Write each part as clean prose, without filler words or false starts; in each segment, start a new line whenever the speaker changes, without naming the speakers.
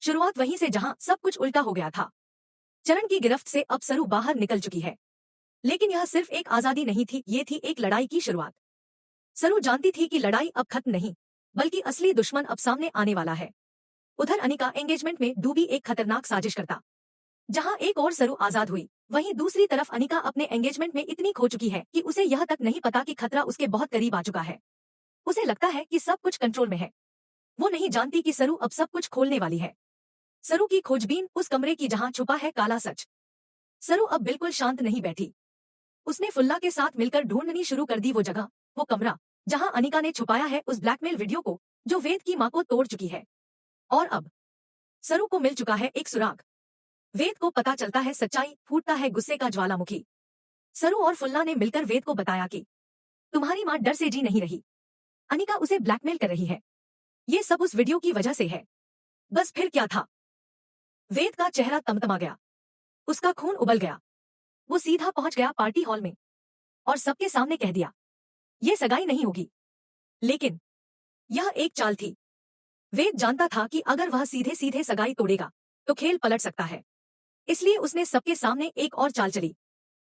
शुरुआत वहीं से जहां सब कुछ उल्टा हो गया था। चरण की गिरफ्त से अब सरू बाहर निकल चुकी है, लेकिन यह सिर्फ एक आजादी नहीं थी, ये थी एक लड़ाई की शुरुआत। सरू जानती थी कि लड़ाई अब खत्म नहीं, बल्कि असली दुश्मन अब सामने आने वाला है। उधर अनिका एंगेजमेंट में डूबी एक खतरनाक साजिश करता। जहां एक और सरू आजाद हुई, वहीं दूसरी तरफ अनिका अपने एंगेजमेंट में इतनी खो चुकी है कि उसे यह तक नहीं पता कि खतरा उसके बहुत करीब आ चुका है। उसे लगता है कि सब कुछ कंट्रोल में है। वो नहीं जानती कि सरू अब सब कुछ खोलने वाली है। सरू की खोजबीन उस कमरे की जहां छुपा है काला सच। सरू अब बिल्कुल शांत नहीं बैठी। उसने फुल्ला के साथ मिलकर ढूंढनी शुरू कर दी वो जगह, वो कमरा, जहां अनिका ने छुपाया है उस ब्लैकमेल वीडियो को, जो वेद की मां को तोड़ चुकी है। और अब सरू को मिल चुका है एक सुराग। वेद को पता चलता है सच्चाई, फूटता है गुस्से का ज्वालामुखी। सरू और फुल्ला ने मिलकर वेद को बताया कि तुम्हारी मां डर से जी नहीं रही, अनिका उसे ब्लैकमेल कर रही है। ये सब उस वीडियो की वजह से है। बस फिर क्या था? वेद का चेहरा तमतमा गया। उसका खून उबल गया। वो सीधा पहुंच गया पार्टी हॉल में और सबके सामने कह दिया, ये सगाई नहीं होगी। लेकिन यह एक चाल थी। वेद जानता था कि अगर वह सीधे सीधे सगाई तोड़ेगा तो खेल पलट सकता है। इसलिए उसने सबके सामने एक और चाल चली।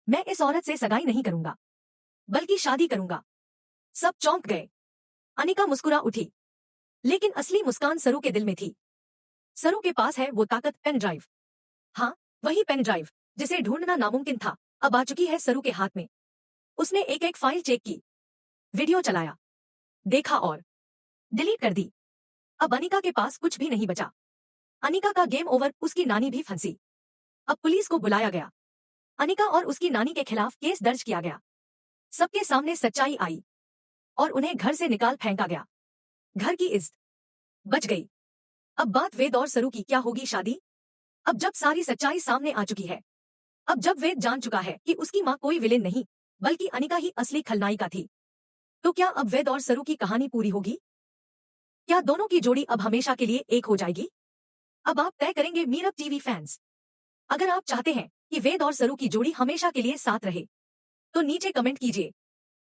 मैं इस औरत से सगाई नहीं करूंगा, बल्कि शादी करूंगा। सब चौंक गए। अनिका मुस्कुरा उठी, लेकिन असली मुस्कान सरू के दिल में थी। सरू के पास है वो ताकत, पेन ड्राइव। हाँ, वही पेन ड्राइव जिसे ढूंढना नामुमकिन था, अब आ चुकी है सरू के हाथ में। उसने एक एक फाइल चेक की, वीडियो चलाया, देखा और डिलीट कर दी। अब अनिका के पास कुछ भी नहीं बचा। अनिका का गेम ओवर, उसकी नानी भी फंसी। अब पुलिस को बुलाया गया। अनिका और उसकी नानी के खिलाफ केस दर्ज किया गया। सबके सामने सच्चाई आई और उन्हें घर से निकाल फेंका गया। घर की इज्जत बच गई। अब बात वेद और सरू की, क्या होगी शादी? अब जब सारी सच्चाई सामने आ चुकी है, अब जब वेद जान चुका है कि उसकी मां कोई विलेन नहीं, बल्कि अनिका ही असली खलनायिका थी, तो क्या अब वेद और सरू की कहानी पूरी होगी? क्या दोनों की जोड़ी अब हमेशा के लिए एक हो जाएगी? अब आप तय करेंगे मीरब टीवी फैंस। अगर आप चाहते हैं कि वेद और सरू की जोड़ी हमेशा के लिए साथ रहे, तो नीचे कमेंट कीजिए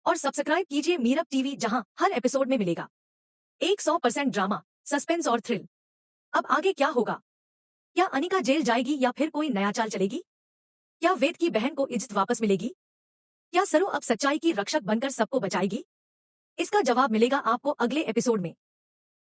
और सब्सक्राइब कीजिए मीरब टीवी, जहां हर एपिसोड में मिलेगा 100% ड्रामा, सस्पेंस और थ्रिल। अब आगे क्या होगा? क्या अनिका जेल जाएगी या फिर कोई नया चाल चलेगी? क्या वेद की बहन को इज्जत वापस मिलेगी? क्या सरू अब सच्चाई की रक्षक बनकर सबको बचाएगी? इसका जवाब मिलेगा आपको अगले एपिसोड में।